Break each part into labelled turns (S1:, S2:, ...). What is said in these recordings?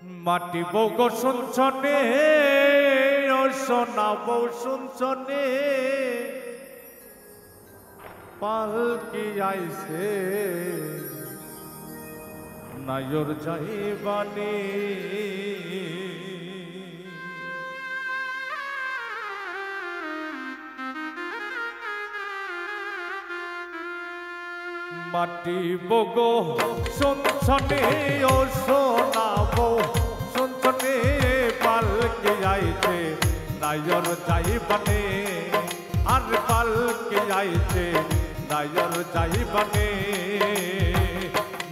S1: মাটি বগো শুনছনে ও সোনা বউ শুনছনে পালকি আইছে নায়র যাইবানি মাটি বগো শুনছনে ও সোনা বউ শুনছনে পালকি আইছে নায়র যাইবানি আর পালকি আইছে নায়র যাইবানি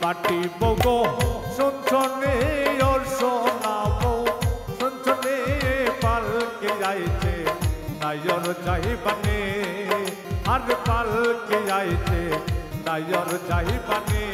S1: মাটি বগো শুনছনে ও সোনা বউ শুনছনে পালকি আইছে নায়র যাইবানি আর পালকি আইছে নায়র যাইবানি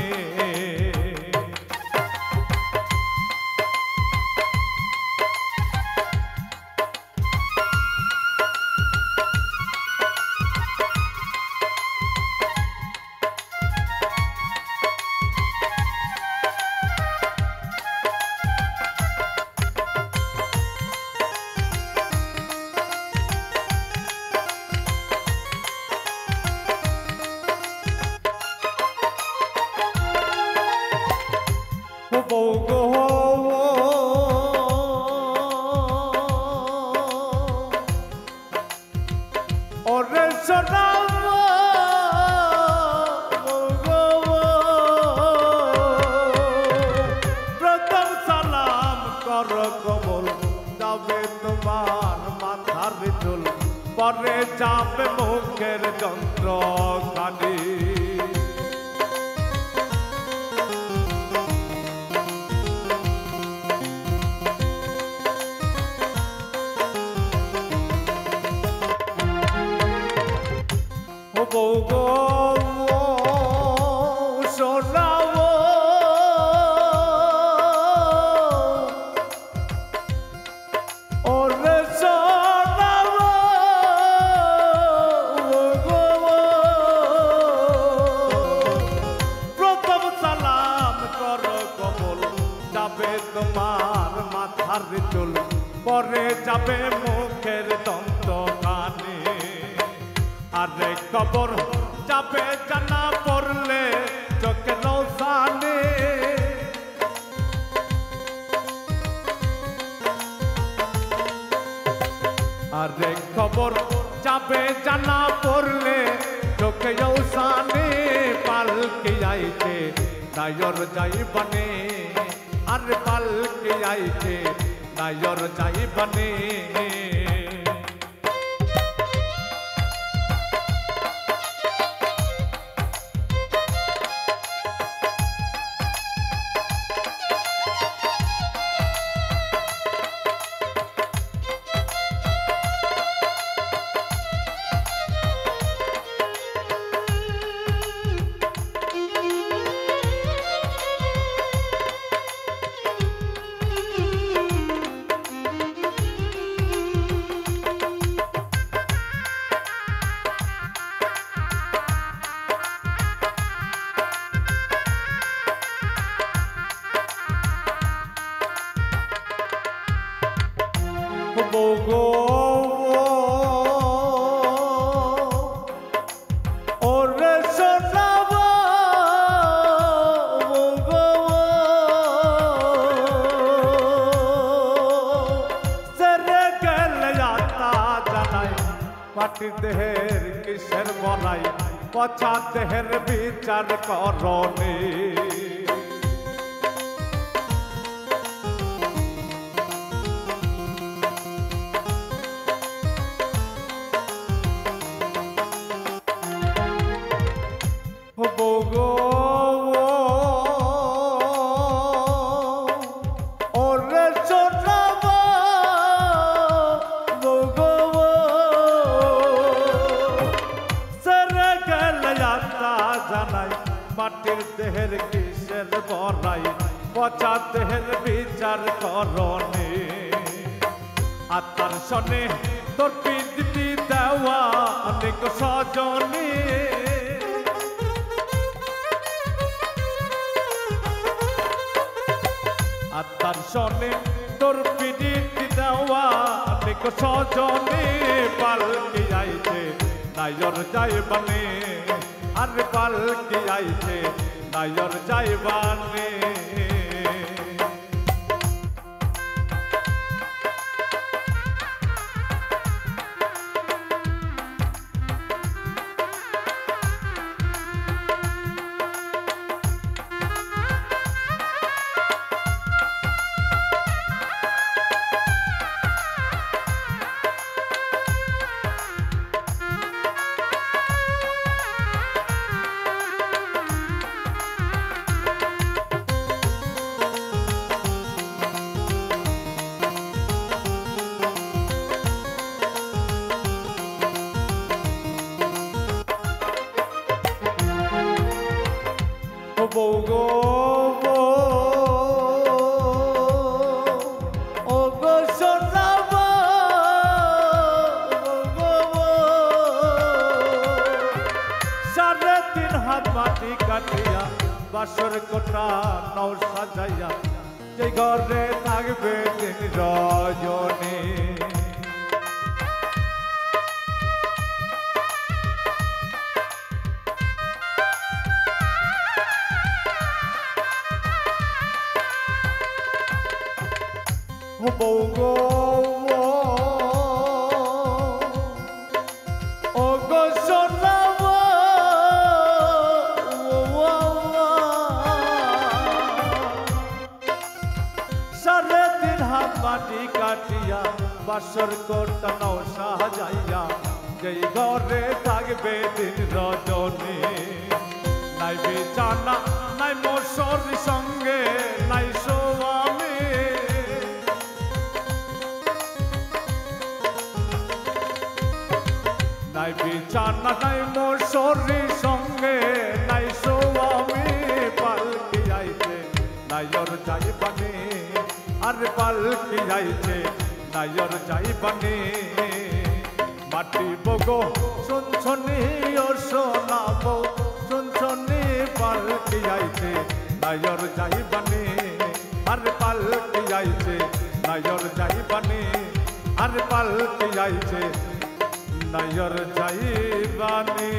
S1: বৌগো ওরে সোনা প্রথম সালাম কর কবল যাবে তোমার মাথার চুল পরে যাবে মুখের যন্ত্র খানি বৌগো সোনা ওরে সোনা প্রথম সালাম কর কবল যাবে তোমার মাথার চুল পরে যাবে মুখের দন্ত কানে আরে কবর যাবে জানা পড়লে চোখে রোশানি আরে কবর যাবে জানা পড়লে চোখে রোশানি পালকি আইছে নায়র যাইবানি আর পালকি আইছে নায়র যাইবানি বৌগো ওরে সোনা বৌগো সেরে গেলে যাতা জানাই পাটি দেহের কিসের বলাই পচা দেহের বিচার করনি বৌগো ওরে সোনা বৌগো সেরে গেলে যাতা জানাই মাটির দেহের কিসের বড়াই পচা দেহের বিচার করনি আত্মার শনে তোর পৃথিবী দেওয়া অনেক সজনী আত্মার শনে তোর পিড়িতি দেওয়া নিক সজনে পালকি আইছে নাইর যাইবানে আর পালকি আইছে নাইর যাইবানে বৌ গো ও গো সোনাব সাড়ে 3 হাত মাটি কাটিয়া বাসর কোটা নৌ সাজাইয়া যে ঘরে থাকবে দিন রজনী বৌ গো ও গো সোনাব সাড়ে 3 হাত মাটি কাটিয়া বাসর কোটা নৌ সাজাইয়া যেই ঘরে থাকবে দিন রজনী নাই বিছানা নাই মশার সঙ্গে নাই সোয়ামী নাই বিছানা নাই মশারি সঙ্গে নাই সোয়ামী পালকি আইছে নাইর যাইবানে আর পালকি আইছে নাইর যাইবানে মাটি বগো শুনছনি ও সোনাব শুনছনি পালকি আইছে নাইর যাইবানে আর পালকি আইছে নাইর যাইবানে আর পালকি আইছে নাইর যাইবানে